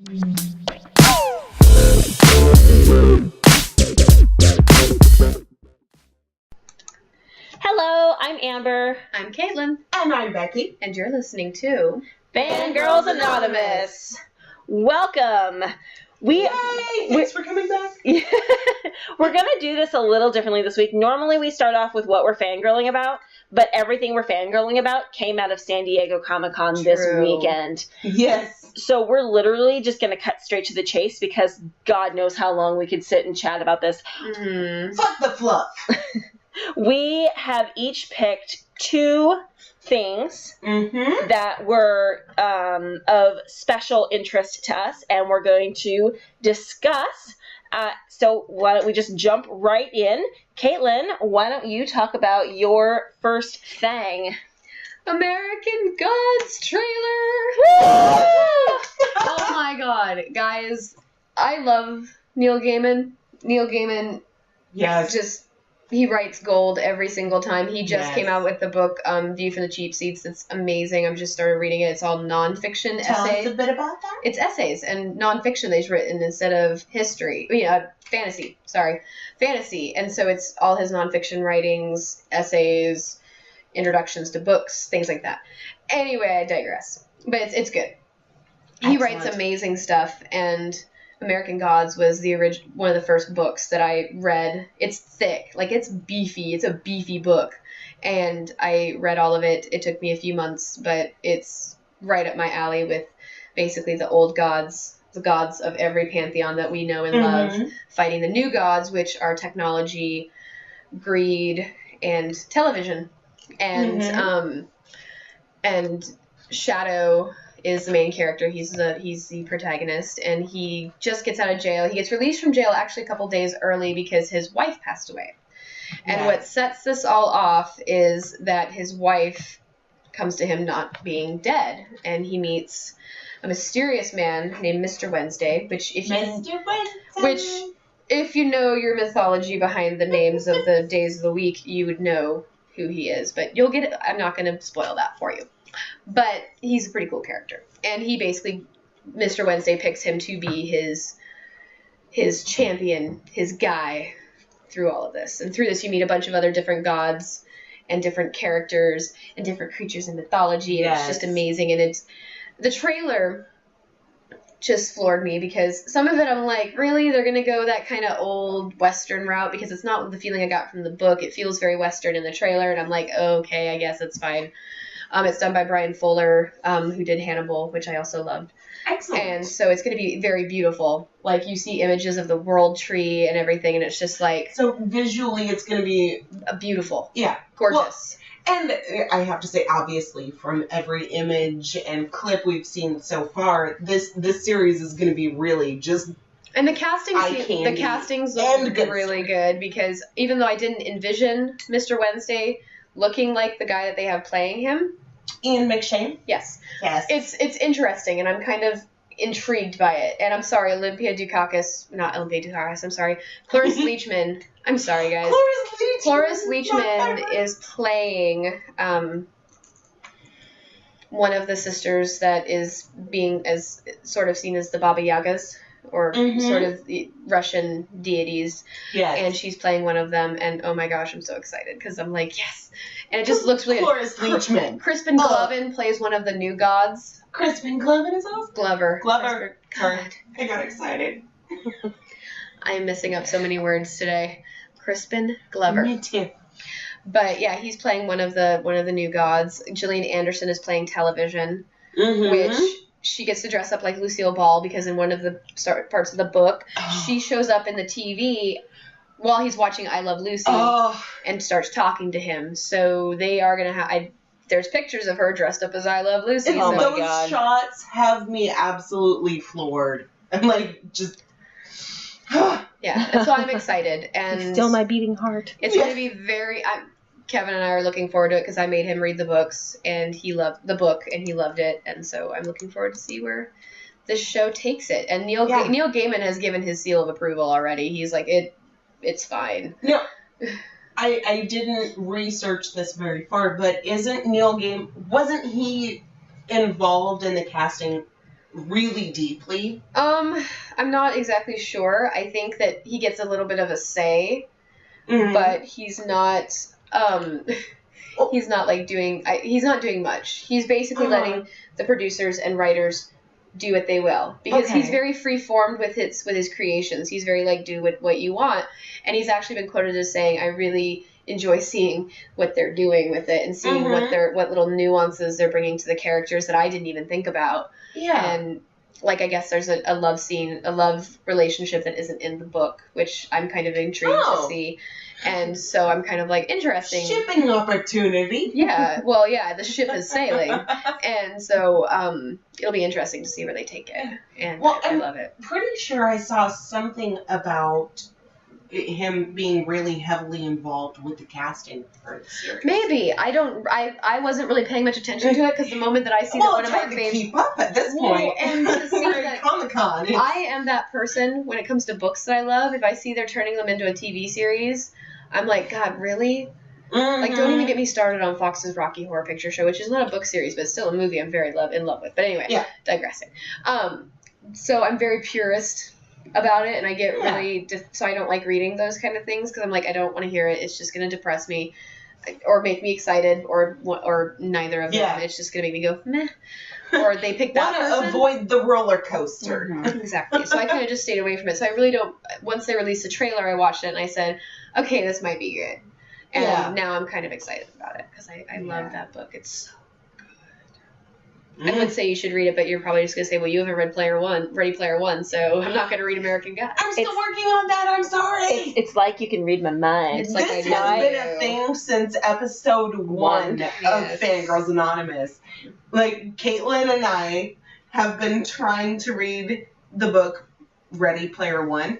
Hello, I'm Amber. I'm Caitlin. And I'm Becky. And you're listening to Fangirls Anonymous. Welcome. Yay! Thanks for coming back. We're going to do this a little differently this week. Normally we start off with what we're fangirling about, but everything we're fangirling about came out of San Diego Comicon this weekend. Yes. So we're literally just going to cut straight to the chase because God knows how long we could sit and chat about this. Fuck the fluff. We have each picked two things that were of special interest to us, and we're going to discuss. So why don't we just jump right in? Caitlin, why don't you talk about your first thing? American Gods trailer! Oh my god, guys. I love Neil Gaiman. Neil Gaiman, Yes. he writes gold every single time. He just came out with the book, View from the Cheap Seats. It's amazing. I've just started reading it. It's all nonfiction essays. Tell us a bit about that. It's essays and nonfiction that he's written instead of history. Fantasy. Sorry. Fantasy. And so it's all his nonfiction writings, essays, introductions to books, things like that. Anyway, I digress. But it's good. He writes amazing stuff, and American Gods was one of the first books that I read. It's thick. It's beefy. It's a beefy book. And I read all of it. It took me a few months, but it's right up my alley with basically the old gods, the gods of every pantheon that we know and love, fighting the new gods, which are technology, greed, and television. And Shadow is the main character. He's the protagonist, and he just gets out of jail. He gets released from jail actually a couple days early because his wife passed away. And what sets this all off is that his wife comes to him not being dead, and he meets a mysterious man named Mr. Wednesday, which if you know your mythology behind the names of the days of the week, you would know who he is. But you'll get it. I'm not going to spoil that for you. But he's a pretty cool character. And he basically, Mr. Wednesday picks him to be his champion, his guy through all of this. And through this you meet a bunch of other different gods and different characters and different creatures in mythology. And it's just amazing. And the trailer just floored me because some of it I'm like, really? They're going to go that kind of old Western route? Because it's not the feeling I got from the book. It feels very Western in the trailer. And I'm like, okay, I guess it's fine. It's done by Brian Fuller, who did Hannibal, which I also loved. Excellent. And so it's going to be very beautiful. You see images of the world tree and everything, and it's just So visually it's going to be... beautiful. Yeah. Gorgeous. Well, and I have to say, obviously, from every image and clip we've seen so far, this series is going to be really just... And the castings look really good, because even though I didn't envision Mr. Wednesday looking like the guy that they have playing him... Ian McShane? Yes. Yes. It's interesting, and I'm kind of intrigued by it. And I'm sorry, Cloris Leachman. I'm sorry, guys. Cloris Leachman is playing one of the sisters that is being as sort of seen as the Baba Yagas, or sort of the Russian deities. Yes. And she's playing one of them, and oh my gosh, I'm so excited, because I'm like, yes. And it just looks really good. Cloris Leachman. Crispin Gloven plays one of the new gods. Crispin Gloven is awesome. Glover. Sorry. I got excited. I am messing up so many words today. Crispin Glover. Me too. But yeah, he's playing one of the new gods. Gillian Anderson is playing television, which she gets to dress up like Lucille Ball, because in one of the parts of the book, she shows up in the TV while he's watching I Love Lucy and starts talking to him. So they are going to have... There's pictures of her dressed up as I Love Lucy. Oh my God. Those shots have me absolutely floored. I'm just... Yeah, and so I'm excited. And still my beating heart. It's going to be very... Kevin and I are looking forward to it, because I made him read the books, and he loved the book, and he loved it. And so I'm looking forward to see where this show takes it. And Neil Gaiman has given his seal of approval already. He's like, it's fine. No, I didn't research this very far, but wasn't he involved in the casting really deeply? I'm not exactly sure. I think that he gets a little bit of a say, but he's not he's not like he's not doing much. He's basically letting the producers and writers do what they will, because he's very free formed with his creations. He's very like, do what you want, and he's actually been quoted as saying, I really enjoy seeing what they're doing with it and seeing what little nuances they're bringing to the characters that I didn't even think about. And like, I guess there's a love relationship that isn't in the book, which I'm kind of intrigued to see. And so I'm kind of like, interesting. Shipping opportunity. Yeah. Well, yeah, the ship is sailing. And so it'll be interesting to see where they take it. And I love it. Pretty sure I saw something about him being really heavily involved with the casting for the series. Maybe. I wasn't really paying much attention to it, because the moment that I see that one of my favorites... keep up at this point. And to see that Comicon. I am that person when it comes to books that I love. If I see they're turning them into a TV series, I'm like, God, really? Like, don't even get me started on Fox's Rocky Horror Picture Show, which is not a book series, but still a movie I'm very in love with. But anyway, digressing. So I'm very purist about it, and I get really so I don't like reading those kind of things, because I'm like, I don't want to hear it. It's just going to depress me, or make me excited, or neither of them. It's just going to make me go meh. Or they pick that person. Want to avoid the roller coaster. Exactly. So I kind of just stayed away from it. So I really don't. Once they released the trailer, I watched it and I said, okay, this might be good. And now I'm kind of excited about it, because I love that book. It's so good. I would say you should read it, but you're probably just going to say, well, you haven't read Ready Player One, so I'm not going to read American Gods. I'm still working on that. I'm sorry. It's like you can read my mind. It's like this has been a thing since episode 1 of Fangirls Anonymous. Like, Caitlin and I have been trying to read the book Ready Player One.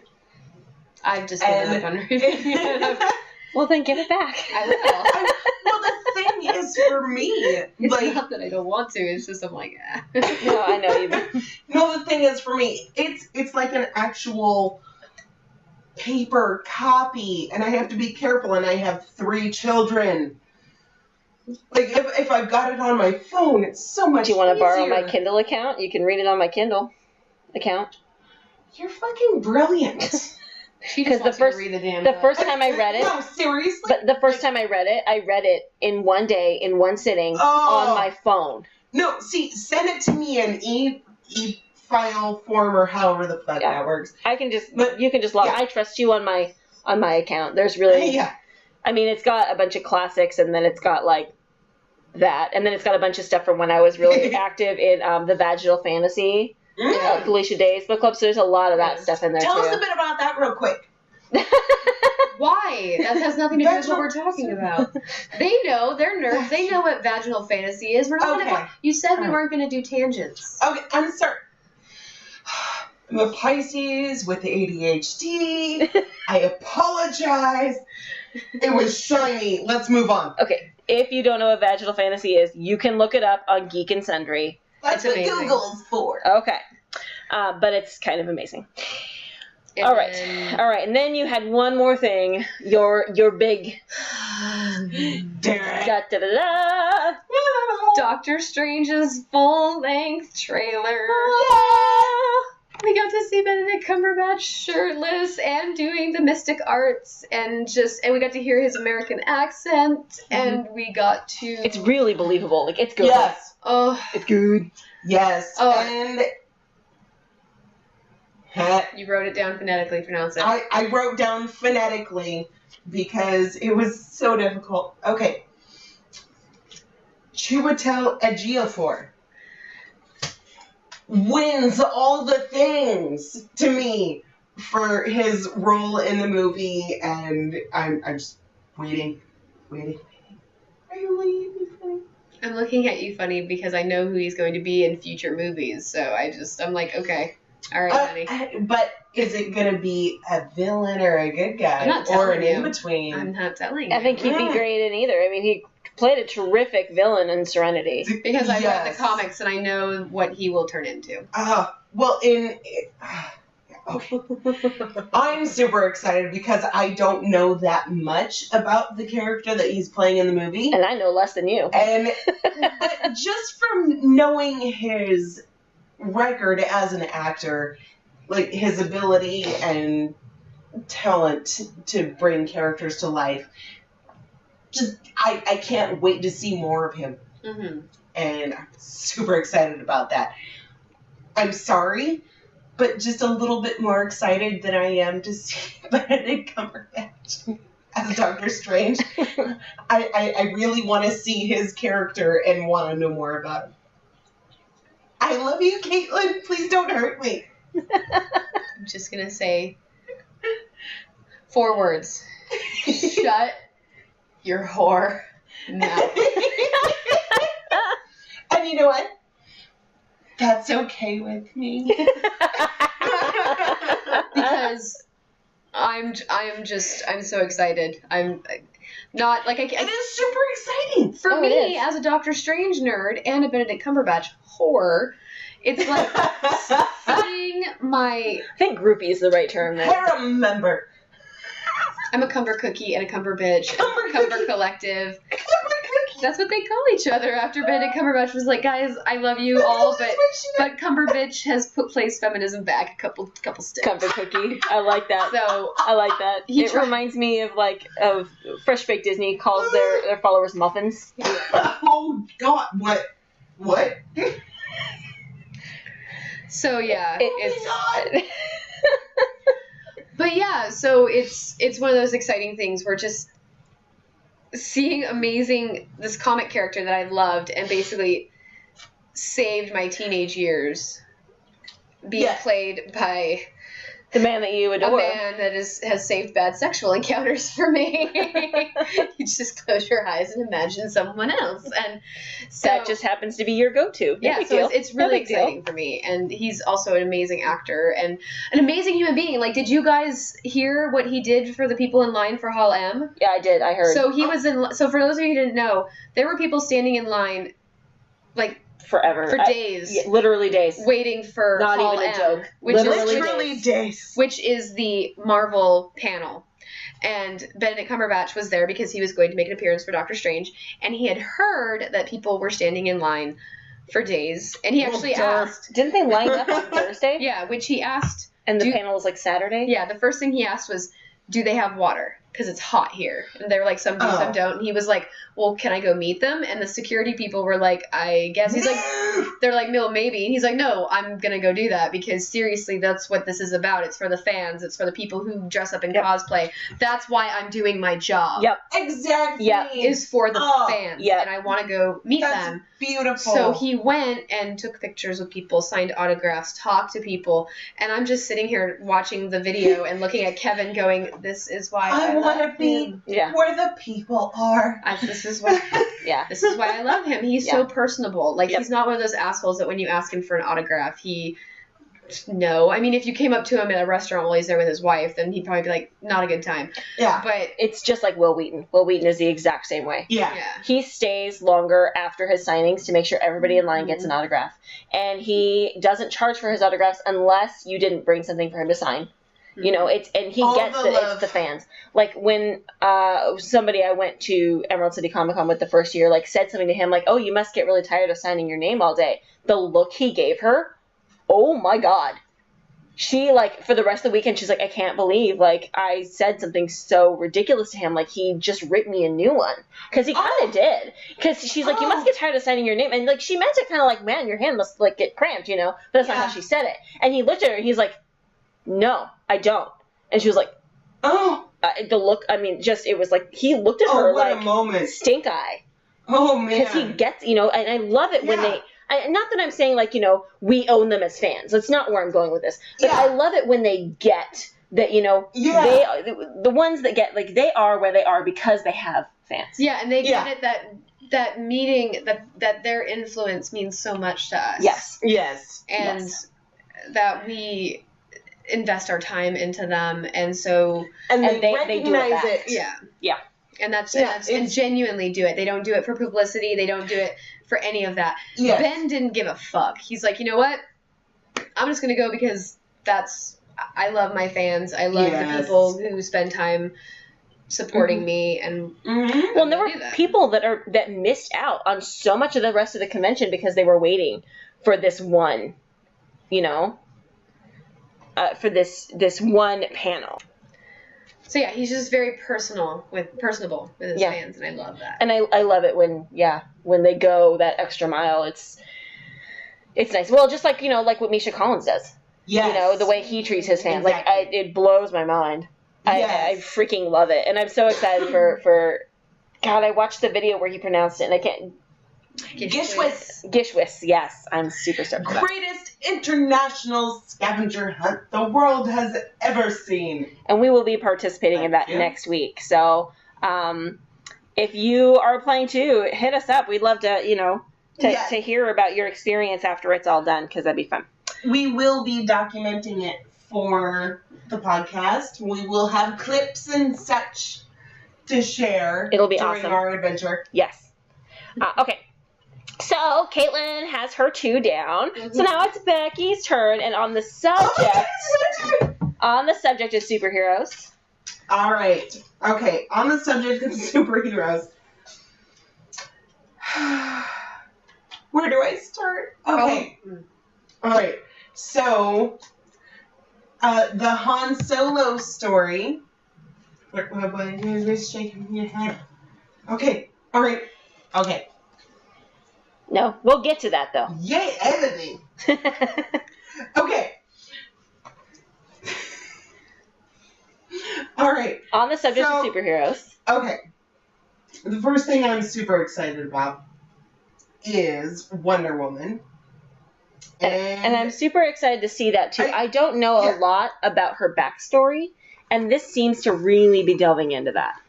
I've just given up on reading it. Well, then give it back. I will. Well, the thing is, for me, it's not that I don't want to. It's just I'm like, No, I know you. No, the thing is, for me, it's like an actual paper copy, and I have to be careful, and I have 3 children. Like, if I've got it on my phone, it's so much easier. Do you want to borrow my Kindle account? You can read it on my Kindle account. You're fucking brilliant. Because the first time I read it. No, seriously. But the first time I read it in one day, in one sitting, on my phone. No, see, send it to me in e-file form, or however the fuck that works. I can just, you can just log. I trust you on my account. There's really, I mean, it's got a bunch of classics, and then it's got like that, and then it's got a bunch of stuff from when I was really active in the Vaginal Fantasy. Felicia Day's book club, so there's a lot of that stuff in there. Tell us a bit about that real quick. Why? That has nothing to do with what we're talking about. They know, they're nerds. They know what vaginal fantasy is. We're not gonna. You said we weren't gonna do tangents. Okay, I'm sorry. I'm a Pisces with ADHD. I apologize. It was shiny. Let's move on. Okay, if you don't know what vaginal fantasy is, you can look it up on Geek and Sundry. That's what Google's for. Okay. But it's kind of amazing. All right. And then you had one more thing. Your big... Da-da-da-da. Doctor Strange's full-length trailer. We got to see Benedict Cumberbatch shirtless and doing the mystic arts, and we got to hear his American accent, and we got to... It's really believable. Like, it's good. Yes. Oh, it's good. Yes. And you wrote it down phonetically. Pronounce it. I wrote down phonetically because it was so difficult. Okay. Chiwetel Ejiofor wins all the things to me for his role in the movie, and I'm just waiting. Are you looking at me funny? I'm looking at you funny because I know who he's going to be in future movies, so I'm like, okay, all right, honey. But is it going to be a villain or a good guy? I'm not telling or an you. in-between? I'm not telling you. I think he'd be great in either. I mean, he played a terrific villain in Serenity. Because I read the comics and I know what he will turn into. Well, okay. I'm super excited because I don't know that much about the character that he's playing in the movie. And I know less than you. But just from knowing his record as an actor, like his ability and talent to bring characters to life. Just I can't wait to see more of him. Mm-hmm. And I'm super excited about that. I'm sorry, but just a little bit more excited than I am to see Benedict Cumberbatch as Doctor Strange. I really want to see his character and want to know more about him. I love you, Caitlin. Please don't hurt me. I'm just gonna say 4 words. Shut your whore mouth. And you know what? That's okay with me. Because I'm so excited. I'm not like I It is super exciting. for me as a Doctor Strange nerd and a Benedict Cumberbatch whore. It's like seeing my. I think groupie is the right term there. I remember. I'm a Cumber Cookie and a Cumber Bitch. Cumber Collective. That's what they call each other after Benedict Cumberbatch was like, guys, I love you all, but Cumber Bitch has placed feminism back a couple steps. Cumber Cookie. I like that. So I like that. It reminds me of Fresh Baked Disney calls their followers muffins. Oh God! What? So yeah, it's. But yeah, so it's one of those exciting things where just seeing this comic character that I loved and basically saved my teenage years being played by the man that you adore. A man that has saved bad sexual encounters for me. You just close your eyes and imagine someone else. And so that just happens to be your go-to. Yeah, so it's really exciting for me. And he's also an amazing actor and an amazing human being. Like, did you guys hear what he did for the people in line for Hall M? Yeah, I did. I heard. So he was so for those of you who didn't know, there were people standing in line, like, forever. For days. Literally days. Waiting for Not Hall even a M, joke. Literally days. Which is the Marvel panel. And Benedict Cumberbatch was there because he was going to make an appearance for Doctor Strange. And he had heard that people were standing in line for days. And he actually asked. Didn't they line up on Thursday? Yeah, which he asked. And the panel was like Saturday? Yeah, the first thing he asked was, do they have water? Because it's hot here. And they were like, some do, some don't. And he was like, well, can I go meet them? And the security people were like, I guess. He's like, they're like, no, maybe. And he's like, no, I'm going to go do that because seriously, that's what this is about. It's for the fans. It's for the people who dress up in cosplay. That's why I'm doing my job. Yep. Exactly. Yep. Is for the fans. Yep. And I want to go meet them. Beautiful. So he went and took pictures with people, signed autographs, talked to people. And I'm just sitting here watching the video and looking at Kevin going, this is why I want to be where the people are. This is why I love him. He's so personable. Like, he's not one of those assholes that when you ask him for an autograph, no. I mean, if you came up to him at a restaurant while he's there with his wife, then he'd probably be like, not a good time. Yeah. But it's just like Will Wheaton. Will Wheaton is the exact same way. Yeah. He stays longer after his signings to make sure everybody in line gets an autograph. And he doesn't charge for his autographs unless you didn't bring something for him to sign. You know, it's the fans. Like when somebody I went to Emerald City Comicon with the first year, like said something to him, like, "Oh, you must get really tired of signing your name all day." The look he gave her, oh my God. She, like, for the rest of the weekend, she's like, I can't believe, like, I said something so ridiculous to him. Like, he just ripped me a new one. Because he kind of did. Because she's like, you must get tired of signing your name. And, like, she meant it kind of like, man, your hand must, like, get cramped, you know? But that's not how she said it. And he looked at her and he's like, no, I don't. And she was like, oh. The look, I mean, just, it was like, he looked at her like, a moment. Stink eye. Oh, man. Because he gets, you know, and I love it when they... not that I'm saying, like, you know, we own them as fans. That's not where I'm going with this. But I love it when they get that, you know, they the ones that get, like, they are where they are because they have fans. Yeah, and they get it that meeting, that their influence means so much to us. Yes. And that we invest our time into them. And so... And they recognize it. Yeah. And and genuinely do it. They don't do it for publicity. They don't do it for any of that. Yes. Ben didn't give a fuck. He's like, you know what? I'm just going to go because I love my fans. I love the people who spend time supporting me. And well, and there were people that missed out on so much of the rest of the convention because they were waiting for this one for this one panel. So yeah, he's just very personable with his fans, and I love that. And I love it when they go that extra mile. It's nice. Well, just like like what Misha Collins does. Yes. The way he treats his fans. Exactly. Like it blows my mind. Yes. I freaking love it, and I'm so excited for. God, I watched the video where he pronounced it, and I can't. Gishwis. Yes, I'm super stoked for that. Greatest international scavenger hunt the world has ever seen. And we will be participating in that next week. So, if you are playing too, hit us up. We'd love to, to hear about your experience after it's all done, because that'd be fun. We will be documenting it for the podcast. We will have clips and such to share. It'll be during awesome. our adventure. Yes. Okay. So, Caitlin has her 2 down. Mm-hmm. So now it's Becky's turn, and on the subject of superheroes. All right. Okay, on the subject of superheroes. Where do I start? Okay. All right. So, the Han Solo story. What is shaking your head? Okay. All right. Okay. No, we'll get to that, though. Yay, editing. Okay. All right. On the subject of superheroes. Okay. The first thing I'm super excited about is Wonder Woman. And I'm super excited to see that, too. I don't know a lot about her backstory, and this seems to really be delving into that.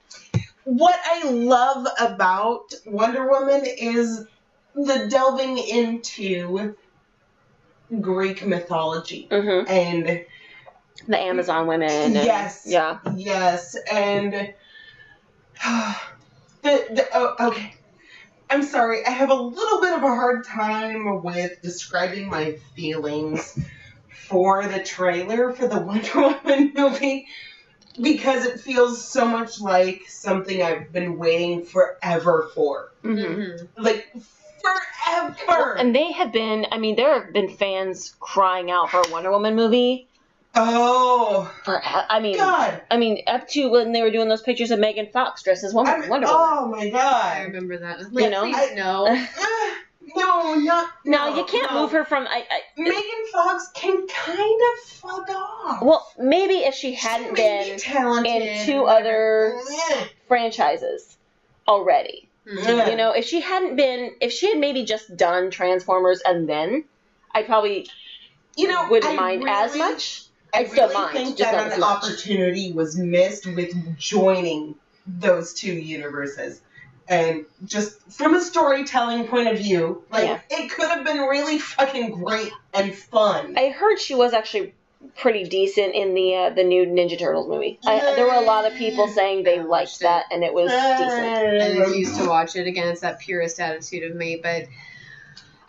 What I love about Wonder Woman is the delving into Greek mythology. Mm-hmm. And the Amazon women. Yes. Yeah. Yes. And okay. I'm sorry. I have a little bit of a hard time with describing my feelings for the trailer for the Wonder Woman movie, because it feels so much like something I've been waiting forever for. Mm-hmm. Like, forever! Well, and there have been fans crying out for a Wonder Woman movie. Oh. God. Up to when they were doing those pictures of Megan Fox dressed as Wonder Woman. Oh my God. I remember that. Please no. No, No, you can't move her from... Megan Fox can kind of fuck off. Well, maybe if she hadn't been in 2 other franchises already. Mm-hmm. If she had maybe just done Transformers and then, I probably wouldn't mind as much. I'd still mind. I think just that not as an much. opportunity was missed with joining those 2 universes. And just from a storytelling point of view, it could have been really fucking great and fun. I heard she was actually pretty decent in the new Ninja Turtles movie. There were a lot of people saying they liked that, and it was decent. I refuse to watch it. Again, it's that purist attitude of me, but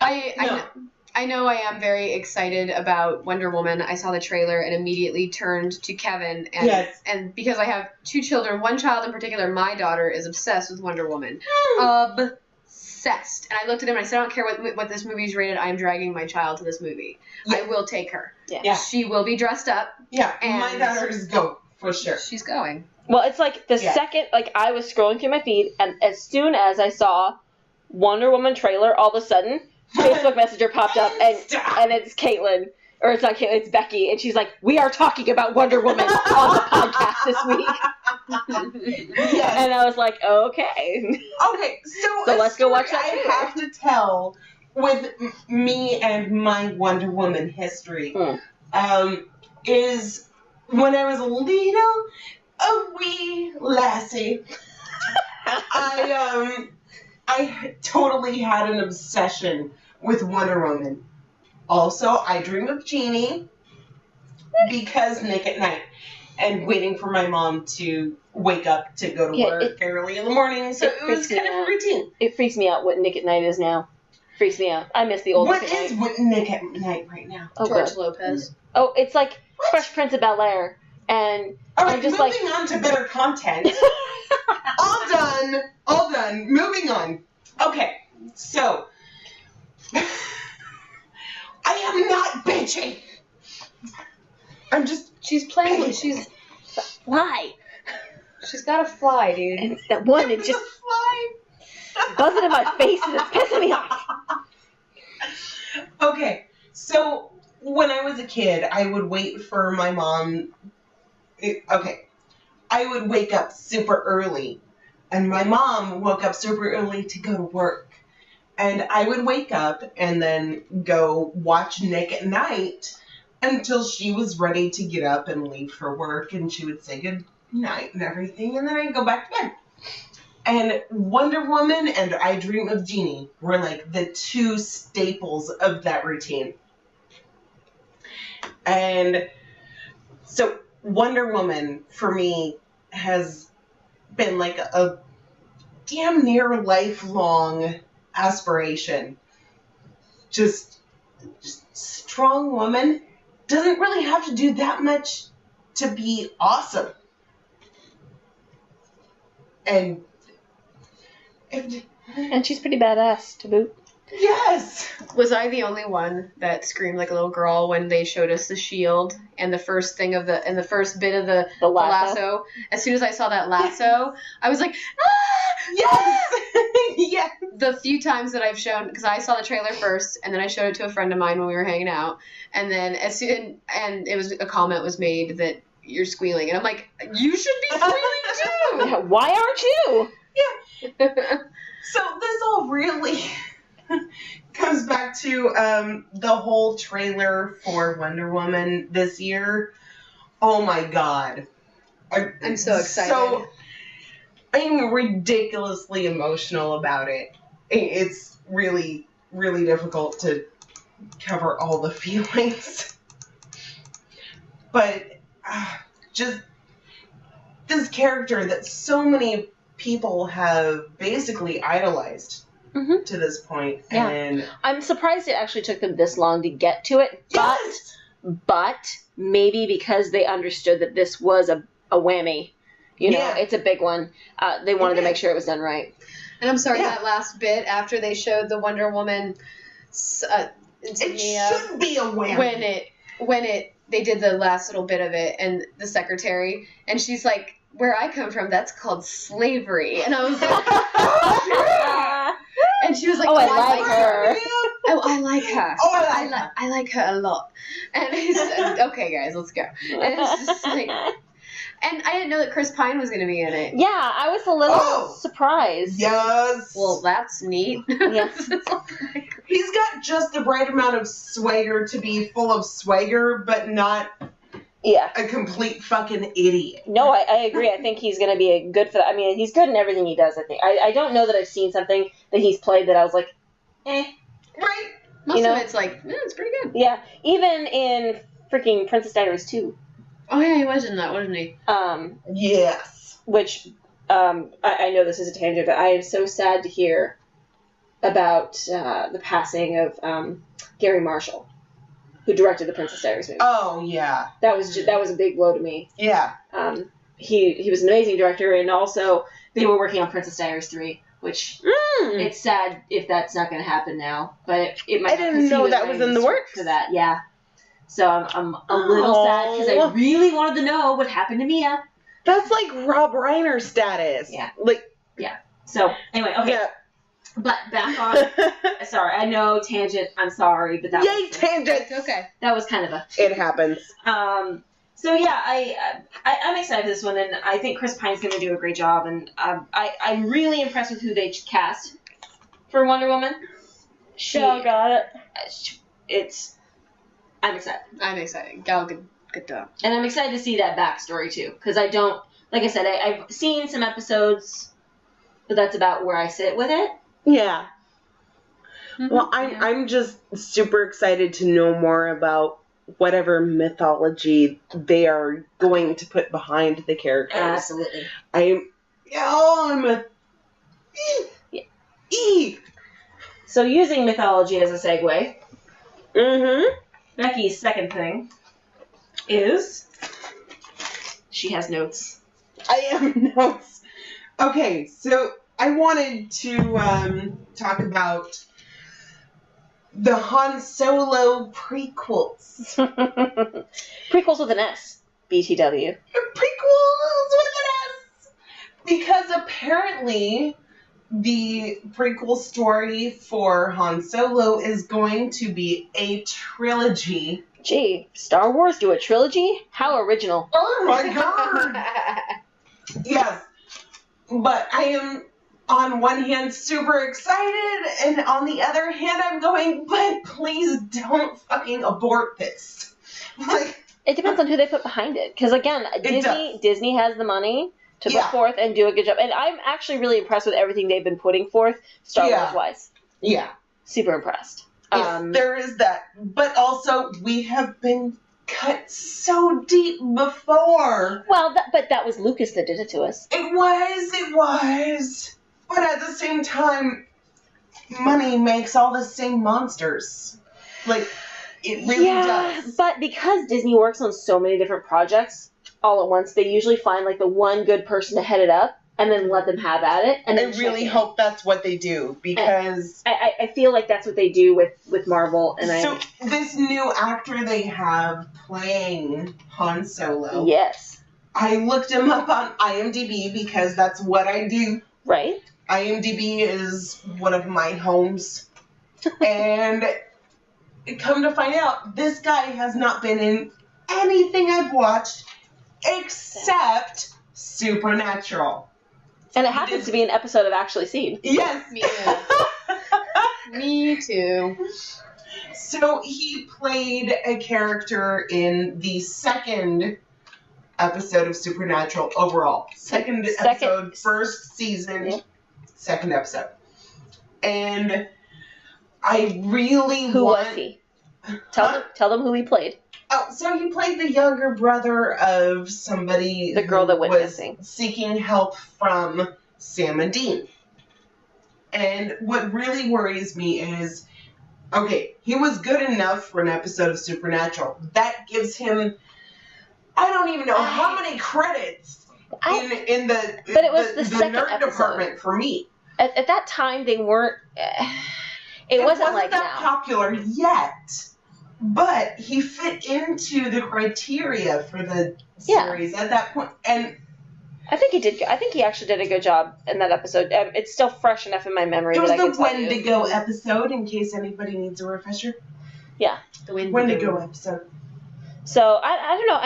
I know I am very excited about Wonder Woman. I saw the trailer and immediately turned to Kevin. And because I have 2 children, one child in particular, my daughter, is obsessed with Wonder Woman. Obsessed. And I looked at him and I said, I don't care what this movie is rated. I am dragging my child to this movie. Yeah. I will take her. Yeah. She will be dressed up. Yeah. And my daughter is going, for sure. She's going. Well, it's like the second, I was scrolling through my feed, and as soon as I saw Wonder Woman trailer, all of a sudden... Facebook Messenger popped up, and it's Caitlin, or it's not Caitlin, it's Becky, and she's like, we are talking about Wonder Woman on the podcast this week. Yes. And I was like, okay. Okay, so let's go watch that I have to tell with me and my Wonder Woman history, is when I was a wee lassie, I totally had an obsession with Wonder Woman. Also, I dream of Jeannie because Nick at Night and waiting for my mom to wake up to go to work early in the morning. So it was kind of a routine. It freaks me out what Nick at Night is now. Freaks me out. I miss the old Nick at Night. What is Nick at Night right now? Oh, George Lopez. Oh, it's like Fresh Prince of Bel-Air. And I'm just moving on to better content. All done. Moving on. Okay, so I am not big attention. She's playing with, she's Fly. got to fly, dude. And it's that one, it just Fly. buzzing in my face and it's pissing me off. Okay, so when I was a kid, I would wait for my mom. I would wake up super early, and my mom woke up super early to go to work. And I would wake up and then go watch Nick at night until she was ready to get up and leave for work, and she would say good night and everything, and then I'd go back to bed. And Wonder Woman and I Dream of Jeannie were like the two staples of that routine. And so Wonder Woman, for me, has been like a damn near lifelong aspiration. Just strong woman doesn't really have to do that much to be awesome. And she's pretty badass to boot. yes. Was I the only one that screamed like a little girl when they showed us the shield and the first thing of the first bit of the lasso? As soon as I saw that lasso, I was like, ah! Yes. Yes. The few times that I've shown, because I saw the trailer first, and then I showed it to a friend of mine when we were hanging out, and then a comment was made that you're squealing, and I'm like, you should be squealing too. Yeah, why aren't you? Yeah. So this all really comes back to the whole trailer for Wonder Woman this year. Oh my god. I'm so excited. So I'm ridiculously emotional about it. It's really, really difficult to cover all the feelings. But just this character that so many people have basically idolized to this point. Yeah. And I'm surprised it actually took them this long to get to it. yes! But maybe because they understood that this was a whammy. You know, it's a big one. They wanted to make sure it was done right. And I'm sorry, that last bit after they showed the Wonder Woman insignia, it should be a whammy. when they did the last little bit of it, and the secretary, and she's like, where I come from, that's called slavery. And I was like, oh, yeah. And she was like, I like her. Oh, I like her. Oh, I like her a lot. And he said, okay, guys, let's go. And it's just like, and I didn't know that Chris Pine was going to be in it. Yeah, I was a little surprised. Yes. Well, that's neat. Yes. He's got just the right amount of swagger to be full of swagger, but not a complete fucking idiot. No, I agree. I think he's going to be good for that. I mean, he's good in everything he does, I think. I don't know that I've seen something that he's played that I was like, Right. Most of it's like, it's pretty good. Yeah. Even in freaking Princess Diaries 2. Oh, yeah, he was in that, wasn't he? Yes. Which, I know this is a tangent, but I am so sad to hear about the passing of Gary Marshall, who directed the Princess Diaries movie. Oh, yeah. That was a big blow to me. Yeah. He was an amazing director, and also they were working on Princess Diaries 3, which it's sad if that's not going to happen now, but it might. I didn't know that was in the works for that. Yeah. So I'm a little sad because I really wanted to know what happened to Mia. That's like Rob Reiner status. Yeah. Yeah. So anyway, okay. Yeah. But back on. Sorry, I know tangent. I'm sorry, but that. Yay, tangent. Okay. That was kind of a. It happens. So yeah, I'm excited for this one, and I think Chris Pine's going to do a great job, and I'm really impressed with who they cast for Wonder Woman. Got it. I'm excited. I'm excited. Gal Gadot. And I'm excited to see that backstory too, because I don't, like I said, I've seen some episodes, but that's about where I sit with it. Yeah. Well, I'm just super excited to know more about whatever mythology they are going to put behind the characters. Absolutely. I'm a So using mythology as a segue, Mm-hmm. Becky's second thing is she has notes. I have notes. Okay, so I wanted to talk about the Han Solo prequels. Prequels with an S. BTW. Prequels with an S! Because apparently the prequel story for Han Solo is going to be a trilogy. Gee, Star Wars do a trilogy? How original. Oh my god! Yes. But I am, on one hand, super excited, and on the other hand, I'm going, but please don't fucking abort this. Like, it depends on who they put behind it. Because, again, Disney has the money to put forth and do a good job. And I'm actually really impressed with everything they've been putting forth, Star Wars-wise. Yeah. Super impressed. Yes, there is that. But also, we have been cut so deep before. Well, but that was Lucas that did it to us. It was. But at the same time, money makes all the same monsters. Like, it really does. But because Disney works on so many different projects all at once, they usually find, like, the one good person to head it up and then let them have at it. And then I really hope that's what they do, because I feel like that's what they do with Marvel. And so this new actor they have playing Han Solo. Yes. I looked him up on IMDb because that's what I do. Right. IMDb is one of my homes. And come to find out, this guy has not been in anything I've watched except Supernatural. And it happens to be an episode I've actually seen. Yes. Me too. Me too. So he played a character in the second episode of Supernatural overall. Second episode, first season, second episode. And I really Who was he? Tell them who he played. Oh, so he played the younger brother of somebody the girl that went was missing, seeking help from Sam and Dean. And what really worries me is, okay, he was good enough for an episode of Supernatural. That gives him, I don't even know how many credits in the but it was the second nerd episode. department for me. At that time, they weren't. It wasn't like that now. popular yet. But he fit into the criteria for the series at that point. And I think he did. I think he actually did a good job in that episode. It's still fresh enough in my memory. It was that I can the tell you. Wendigo episode, in case anybody needs a refresher. Yeah. The Wendigo episode. So, I don't know.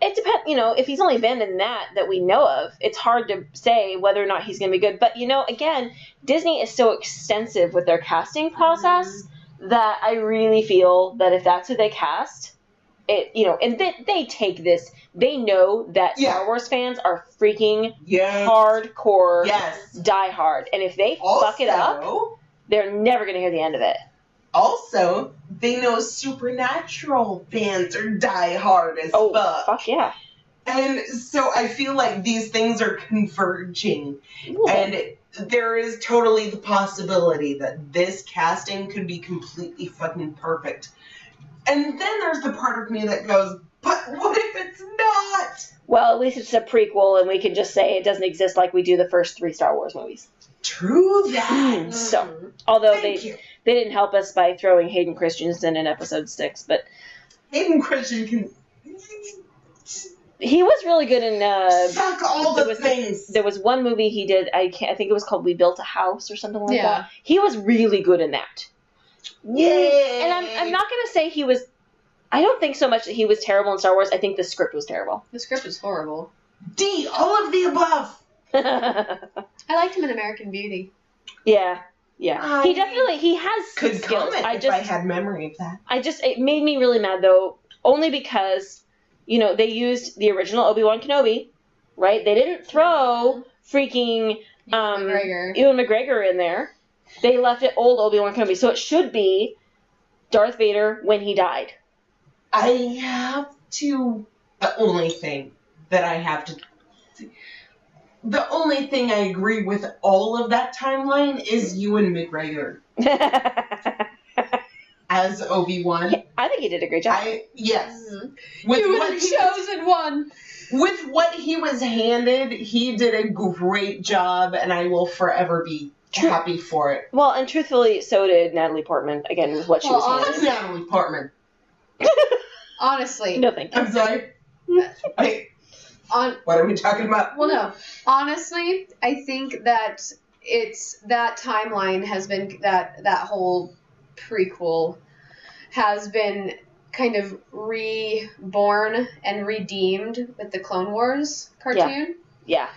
It depends, if he's only been in that we know of, it's hard to say whether or not he's going to be good. But, again, Disney is so extensive with their casting process that I really feel that if that's who they cast, and they take this, they know that Star Wars fans are freaking hardcore, die hard. And if they fuck it up, they're never going to hear the end of it. Also, they know Supernatural fans are die hard as fuck. Fuck yeah. And so I feel like these things are converging. And there is totally the possibility that this casting could be completely fucking perfect. And then there's the part of me that goes, but what if it's not? Well, at least it's a prequel, and we can just say it doesn't exist like we do the first 3 Star Wars movies. True that. So, although they didn't help us by throwing Hayden Christensen in episode 6, but Hayden Christensen he was really good in suck all the things. There was one movie he did. I think it was called We Built a House or something like that. He was really good in that. Yay! And I'm not gonna say he was. I don't think so much that he was terrible in Star Wars. I think the script was terrible. The script was horrible. D, all of the above. I liked him in American Beauty. Yeah. He has could skills. If I had memory of that. It made me really mad though, only because, they used the original Obi-Wan Kenobi, right? They didn't throw freaking Ewan McGregor in there. They left it old Obi-Wan Kenobi, so it should be Darth Vader when he died. I have to. The only thing I agree with all of that timeline is Ewan McGregor as Obi-Wan. I think he did a great job. Yes. You were the chosen one. With what he was handed, he did a great job, and I will forever be happy for it. Well, and truthfully, so did Natalie Portman, again, with what she was That's handling. Natalie Portman. Honestly. No, thank you. I'm sorry. What are we talking about? Well, no. Honestly, I think that that timeline has been, that whole prequel has been kind of reborn and redeemed with the Clone Wars cartoon. Yeah.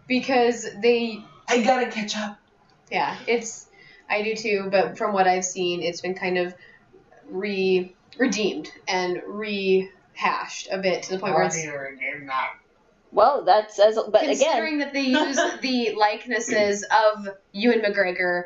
Because I gotta catch up. Yeah, I do too, but from what I've seen, it's been kind of redeemed and rehashed a bit to the point where it's... Well, that says... But considering that they use the likenesses of Ewan McGregor,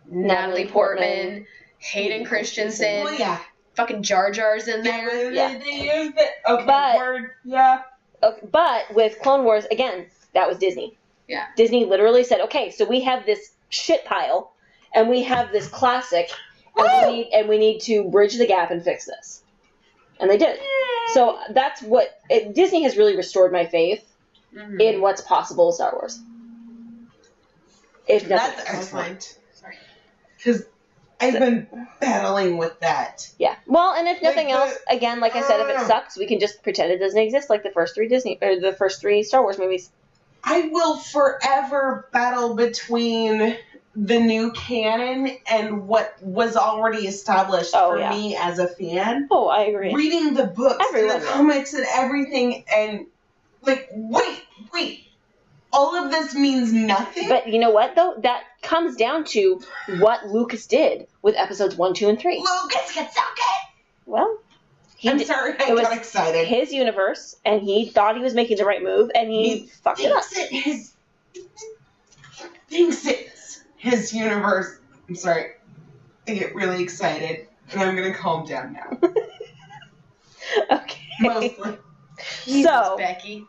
Natalie Portman, Hayden Christensen, Well, yeah. fucking Jar Jar's in there. Yeah. They used it. Okay, But- word. Yeah. Okay, but with Clone Wars, again, that was Disney. Yeah. Disney literally said, okay, so we have this shit pile, and we have this classic, and we need to bridge the gap and fix this. And they did. So that's what... Disney has really restored my faith in what's possible with Star Wars. If nothing That's else. excellent. Sorry. Because I've been battling with that. Yeah. Well, and if nothing Like else, again, like I said, if it sucks, we can just pretend it doesn't exist, like the first three Star Wars movies. I will forever battle between the new canon and what was already established me as a fan. Oh, I agree. Reading the books Everyone and the comics and everything, and like, wait. All of this means nothing? But you know what, though? That comes down to what Lucas did with episodes 1, 2, and 3. Lucas gets so good! Well, I'm sorry, I got excited. His universe, and he thought he was making the right move, and he fucked it up. Thinks it's his universe. I'm sorry. I get really excited, and I'm going to calm down now. Okay. Mostly. Jesus, Becky.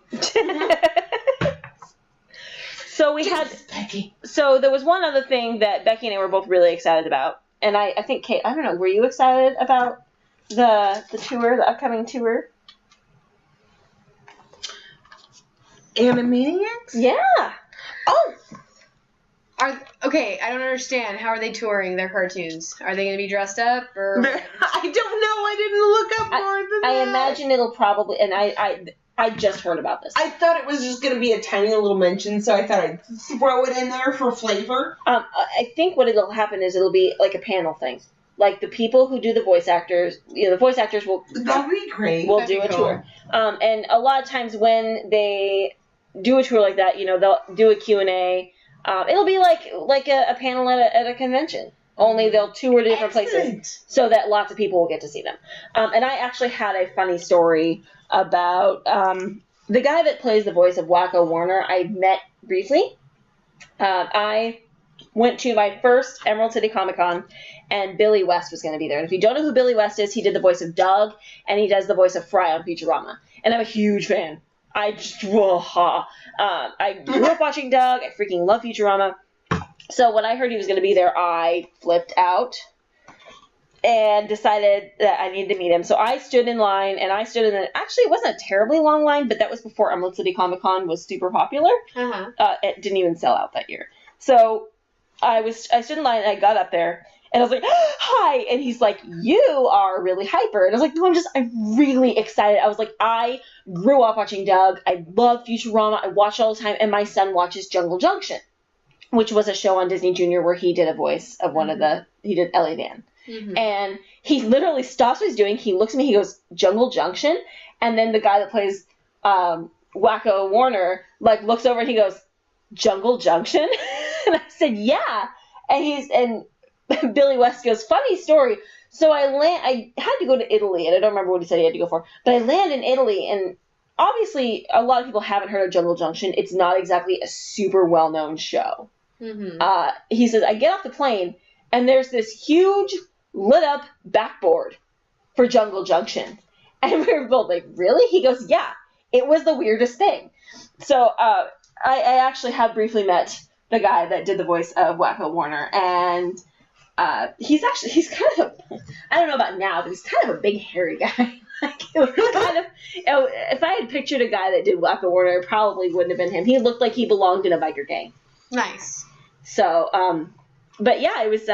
So we had... Becky. So there was one other thing that Becky and I were both really excited about. And I think, Kate, I don't know, were you excited about the tour, the upcoming tour? Animaniacs? Yeah. Oh! Okay, I don't understand. How are they touring their cartoons? Are they going to be dressed up? Or I don't know. I didn't look up more than that. I imagine it'll probably... And I just heard about this. I thought it was just going to be a tiny little mention, so I thought I'd throw it in there for flavor. I think what it'll happen is it'll be like a panel thing. Like the people who do the voice actors, the voice actors will... That'd be great. Will do a tour. And a lot of times when they do a tour like that, they'll do a Q&A. It'll be like a panel at a convention. Only they'll tour to different places so that lots of people will get to see them. And I actually had a funny story about the guy that plays the voice of Wacko Warner. I met briefly. I went to my first Emerald City Comicon, and Billy West was going to be there. And if you don't know who Billy West is, he did the voice of Doug, and he does the voice of Fry on Futurama. And I'm a huge fan. I grew up watching Doug. I freaking love Futurama. So when I heard he was going to be there, I flipped out and decided that I needed to meet him. So I stood in line, and actually it wasn't a terribly long line, but that was before Emerald City Comic Con was super popular. It didn't even sell out that year. So I stood in line, and I got up there, and I was like, hi, and he's like, you are really hyper. And I was like, no, I'm really excited. I was like, I grew up watching Doug. I love Futurama. I watch it all the time, and my son watches Jungle Junction, which was a show on Disney Junior where he did a voice of he did Ellie Dan. Mm-hmm. And he literally stops what he's doing. He looks at me, he goes, Jungle Junction? And then the guy that plays Wacko Warner, looks over and he goes, Jungle Junction? And I said, yeah. And Billy West goes, funny story. So I had to go to Italy, and I don't remember what he said he had to go for, but I land in Italy, and obviously a lot of people haven't heard of Jungle Junction. It's not exactly a super well-known show. Mm-hmm. He says, I get off the plane, and there's this huge lit-up backboard for Jungle Junction. And we were both like, really? He goes, yeah. It was the weirdest thing. So I actually have briefly met the guy that did the voice of Wacko Warner, and he's kind of, I don't know about now, but he's kind of a big, hairy guy. If I had pictured a guy that did Wacko Warner, it probably wouldn't have been him. He looked like he belonged in a biker gang. Nice. So, but yeah, it was,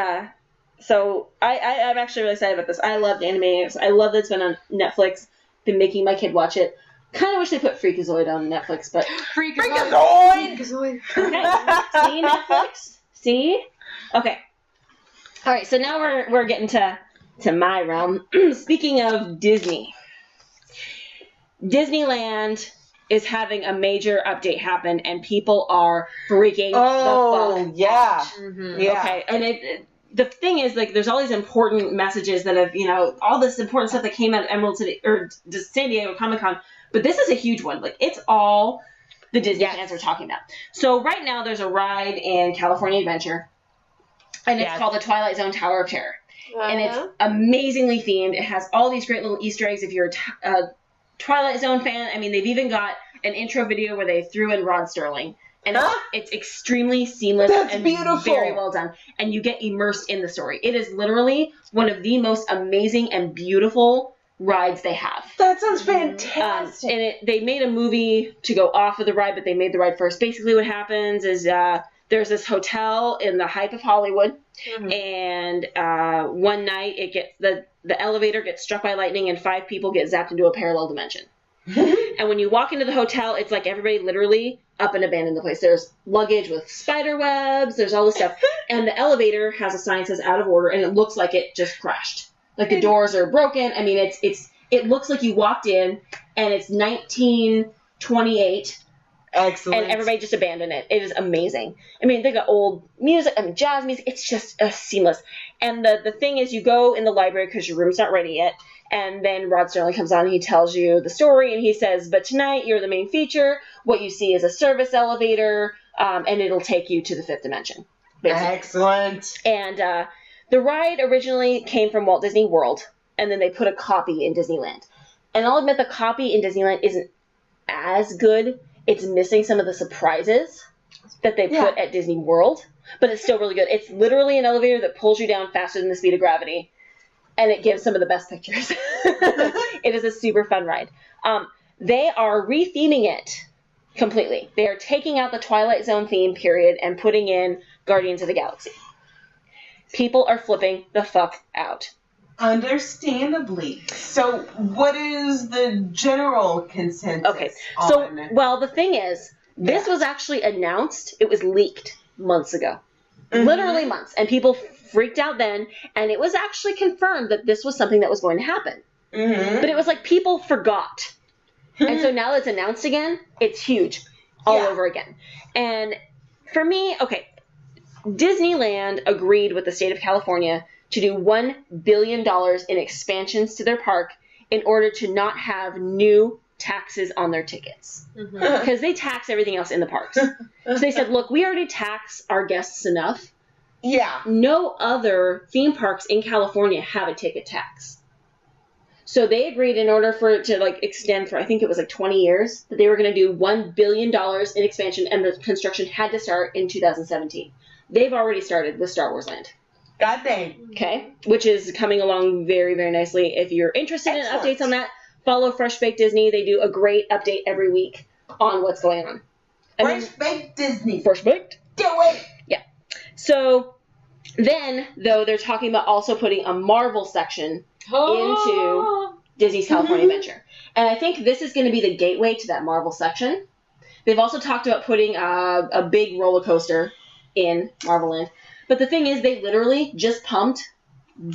so I'm actually really excited about this. I loved Animaniacs. I love that it's been on Netflix. Been making my kid watch it. Kind of wish they put Freakazoid on Netflix, but... Freakazoid! Freakazoid! Okay. See, Netflix? See? Okay. All right, so now we're getting to my realm. Speaking of Disney. Disneyland is having a major update happen, and people are freaking the fuck yeah. out. Mm-hmm. Yeah. Okay, and the thing is, like, there's all these important messages that have, all this important stuff that came out of Emerald City, or just San Diego Comicon, but this is a huge one. Like, it's all the Disney fans are talking about. So right now, there's a ride in California Adventure, and it's called the Twilight Zone Tower of Terror. And it's amazingly themed. It has all these great little Easter eggs if you're a Twilight Zone fan. I mean, they've even got an intro video where they threw in Rod Serling. And it's extremely seamless and beautiful. Very well done. And you get immersed in the story. It is literally one of the most amazing and beautiful rides they have. That sounds fantastic. And they made a movie to go off of the ride, but they made the ride first. Basically what happens is there's this hotel in the hype of Hollywood. Mm-hmm. And one night it gets the elevator gets struck by lightning and 5 people get zapped into a parallel dimension. And when you walk into the hotel, it's like everybody literally up and abandoned the place. There's luggage with spider webs. There's all this stuff. And the elevator has a sign that says out of order, and it looks like it just crashed. Like the doors are broken. I mean, it looks like you walked in, and it's 1928. Excellent. And everybody just abandoned it. It is amazing. I mean, they got old music, jazz music. It's just seamless. And the thing is, you go in the library because your room's not ready yet. And then Rod Serling comes on and he tells you the story. And he says, but tonight you're the main feature. What you see is a service elevator. And it'll take you to the 5th dimension. Basically. Excellent. And the ride originally came from Walt Disney World. And then they put a copy in Disneyland. And I'll admit the copy in Disneyland isn't as good. It's missing some of the surprises that they put at Disney World, but it's still really good. It's literally an elevator that pulls you down faster than the speed of gravity, and it gives some of the best pictures. It is a super fun ride. They are retheming it completely. They are taking out the Twilight Zone theme period and putting in Guardians of the Galaxy. People are flipping the fuck out. Understandably. So, what is the general consensus? Okay, so, well, the thing is, this was actually announced, it was leaked months ago. Mm-hmm. Literally months. And people freaked out then, and it was actually confirmed that this was something that was going to happen. Mm-hmm. But it was like people forgot. Mm-hmm. And so now that it's announced again, it's huge all over again. And for me, okay, Disneyland agreed with the state of California to do $1 billion in expansions to their park in order to not have new taxes on their tickets. Because they tax everything else in the parks. So they said, look, we already tax our guests enough. Yeah. No other theme parks in California have a ticket tax. So they agreed in order for it to extend for, I think it was 20 years, that they were going to do $1 billion in expansion, and the construction had to start in 2017. They've already started with Star Wars Land. God dang. Okay, which is coming along very, very nicely. If you're interested in updates on that, follow Fresh Baked Disney. They do a great update every week on what's going on. Fresh Baked Disney. Fresh Baked? Do it! Yeah. So then, though, they're talking about also putting a Marvel section into Disney's California Adventure. And I think this is going to be the gateway to that Marvel section. They've also talked about putting a big roller coaster in Marvel Land. But the thing is, they literally just pumped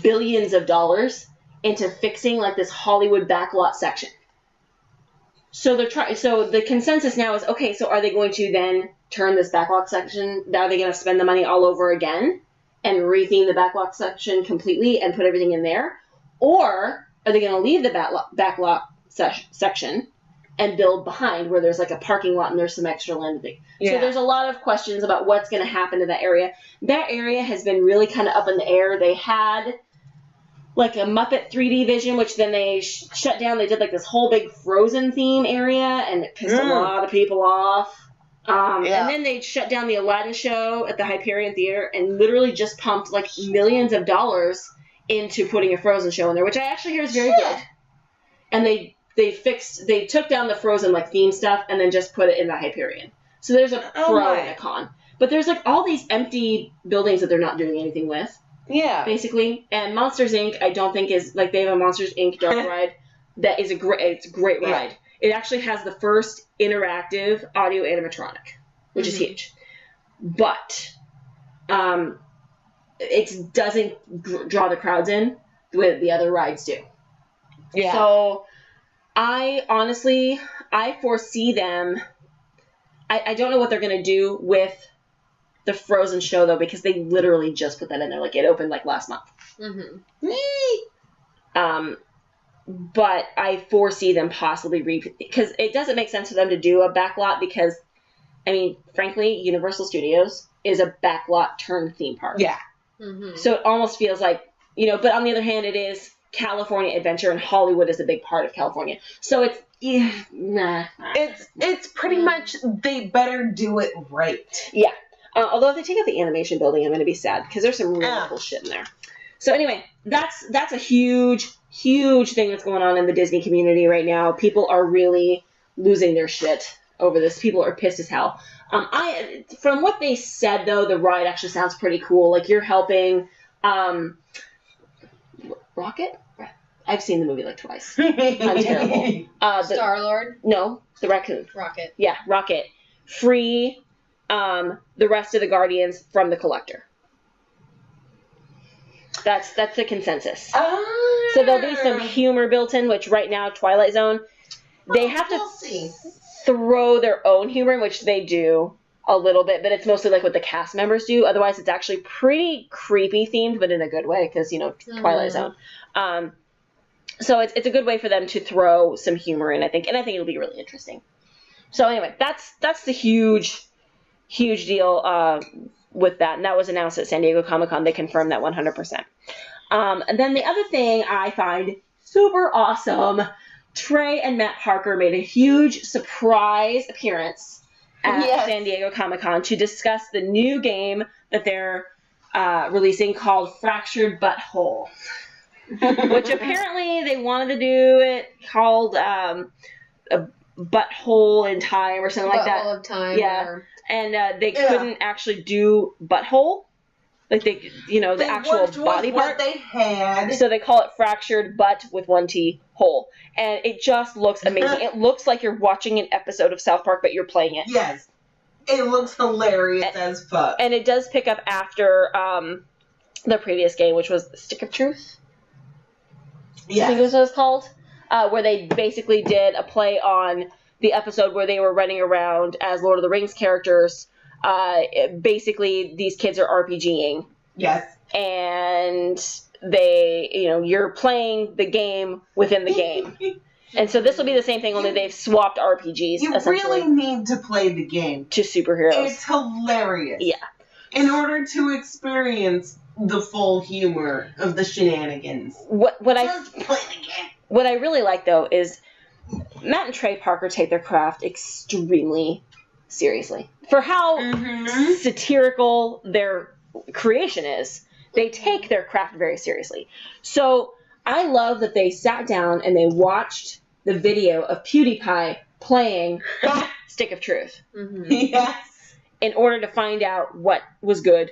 billions of dollars into fixing this Hollywood backlot section. So So the consensus now is, okay, so are they going to then turn this backlot section? Are they going to spend the money all over again and retheme the backlot section completely and put everything in there? Or are they going to leave the backlot section and build behind where there's a parking lot and there's some extra land? So there's a lot of questions about what's going to happen to that area. That area has been really kind of up in the air. They had a Muppet 3D Vision, which then they shut down. They did this whole big Frozen theme area, and it pissed a lot of people off. And then they shut down the Aladdin show at the Hyperion Theater and literally just pumped millions of dollars into putting a Frozen show in there, which I actually hear is very good. And they took down the Frozen theme stuff and then just put it in the Hyperion. So there's a pro and a con. But there's like all these empty buildings that they're not doing anything with. Yeah. Basically. And Monsters Inc. I don't think is like they have a Monsters Inc. dark ride that is a great ride. Yeah. It actually has the first interactive audio animatronic, which is huge. But it doesn't draw the crowds in the way that the other rides do. Yeah. So I foresee them. I don't know what they're going to do with the Frozen show, though, because they literally just put that in there. Like, it opened, like, last month. But I foresee them possibly because it doesn't make sense for them to do a backlot because, I mean, frankly, Universal Studios is a backlot turned theme park. Yeah. So it almost feels like, you know, but on the other hand, it is California Adventure, and Hollywood is a big part of California. So it's, It's pretty much, they better do it right. Yeah. Although if they take out the animation building, I'm going to be sad because there's some really cool shit in there. So anyway, that's a huge thing that's going on in the Disney community right now. People are really losing their shit over this. People are pissed as hell. From what they said, though, the ride actually sounds pretty cool. Like, you're helping Rocket? I've seen the movie like twice. I'm terrible. Star-Lord? No, the raccoon. Rocket. Yeah, Rocket. Free the rest of the Guardians from the Collector. That's the consensus. So there'll be some humor built in, which right now, Twilight Zone, they have to throw their own humor in, which they do a little bit, but it's mostly like what the cast members do. Otherwise, it's actually pretty creepy themed, but in a good way, because, you know, Twilight Zone. So it's a good way for them to throw some humor in, I think, and I think it'll be really interesting. So anyway, that's the huge deal with that, and that was announced at San Diego Comicon. They confirmed that 100%. And then the other thing I find super awesome, Trey and Matt Parker made a huge surprise appearance at San Diego Comicon to discuss the new game that they're releasing called Fractured Butthole. Which apparently they wanted to do it called a Butthole in Time or something like that. Butthole of Time. Yeah. Or... And they couldn't actually do butthole. Like, the actual body part. What they had. So they call it Fractured Butt with one T hole. And it just looks amazing. It looks like you're watching an episode of South Park, but you're playing it. Yes. It looks hilarious as fuck. And it does pick up after the previous game, which was Stick of Truth. Yeah. I think this was called, where they basically did a play on the episode where they were running around as Lord of the Rings characters. Basically, these kids are RPGing. Yes. And they, you're playing the game within the game. And so this will be the same thing, only they've swapped RPGs, you really need to play the game. To superheroes. It's hilarious. Yeah. In order to experience the full humor of the shenanigans. What play the game. What I really like, though, is Matt and Trey Parker take their craft extremely seriously. For how satirical their creation is, they take their craft very seriously. So I love that they sat down and they watched the video of PewDiePie playing Stick of Truth. Yes. In order to find out what was good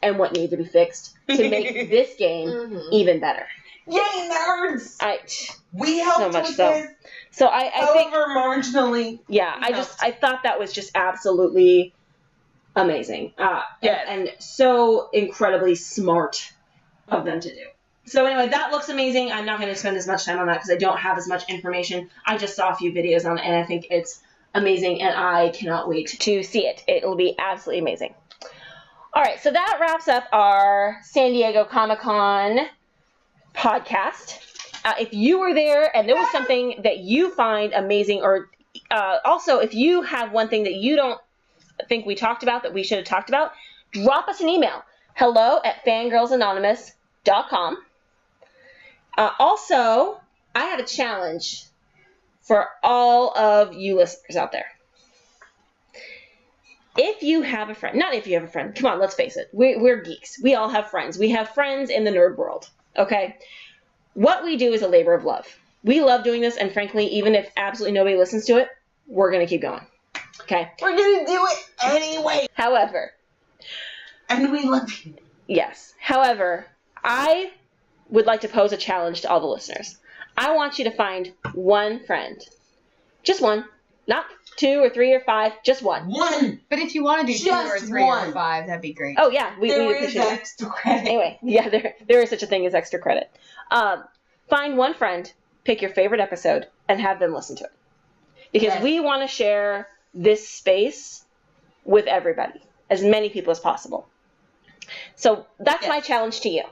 and what needed to be fixed to make this game even better. Yay, nerds! We helped so much with so. this. So I think marginally. Yeah, I thought that was just absolutely amazing. Yes. And so incredibly smart of them to do. So anyway, that looks amazing. I'm not going to spend as much time on that because I don't have as much information. I just saw a few videos on it, and I think it's amazing, and I cannot wait to see it. It'll be absolutely amazing. All right, so that wraps up our San Diego Comic-Con podcast. If you were there and there was something that you find amazing, or also if you have one thing that you don't think we talked about that we should have talked about, drop us an email. hello@fangirlsanonymous.com. Also, I have a challenge for all of you listeners out there. If you have a friend, not if you have a friend, come on, let's face it. We're geeks. We all have friends. We have friends in the nerd world, okay? What we do is a labor of love. We love doing this, and frankly, even if absolutely nobody listens to it, we're going to keep going, okay? We're going to do it anyway. However, And we love you. Yes. However, I would like to pose a challenge to all the listeners. I want you to find one friend. Just one. Not 2 or 3 or 5. Just one. One. But if you want to do Just 2 or 3 one. or 5, that'd be great. Oh, yeah. We There is appreciate that. extra credit. Anyway, yeah, there is such a thing as extra credit. Find one friend, pick your favorite episode, and have them listen to it. Because Yes. we want to share this space with everybody, as many people as possible. So that's my challenge to you.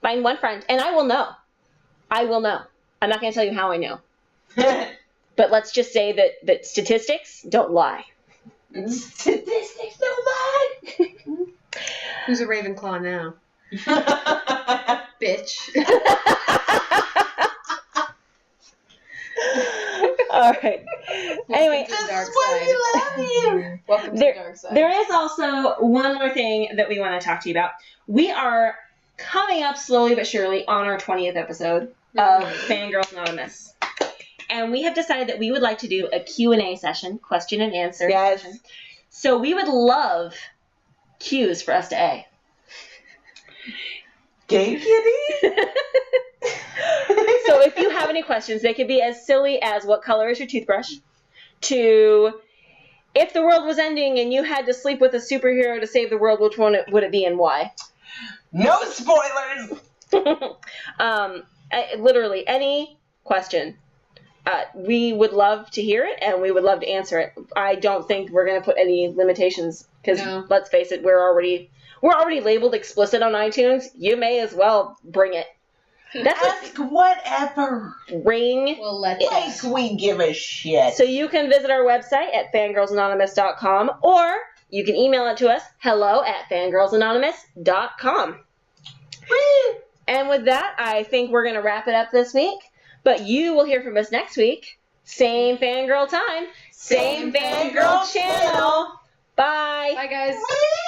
Find one friend, and I will know. I will know. I'm not going to tell you how I know. But let's just say that statistics don't lie. Statistics don't lie. Who's a Ravenclaw now? Bitch. All right. Anyway, Welcome to the dark That's why side. we love you. Welcome to the dark side. there is also one more thing that we want to talk to you about. We are coming up slowly but surely on our 20th episode of Fangirls Anonymous. And we have decided that we would like to do a Q&A session, question and answer session. So we would love Q's for us to A. Gay kitty? So if you have any questions, they could be as silly as what color is your toothbrush, to if the world was ending and you had to sleep with a superhero to save the world, which one would it be and why? No spoilers. Literally any question. We would love to hear it, and we would love to answer it. I don't think we're going to put any limitations, because let's face it, we're already labeled explicit on iTunes. You may as well bring it. Ask whatever. Ring. Well, let's Like we give a shit. So you can visit our website at fangirlsanonymous.com, or you can email it to us, hello@fangirlsanonymous.com. Woo! And with that, I think we're going to wrap it up this week. But you will hear from us next week. Same fangirl time. Same fangirl channel. Bye. Bye, guys. Woo!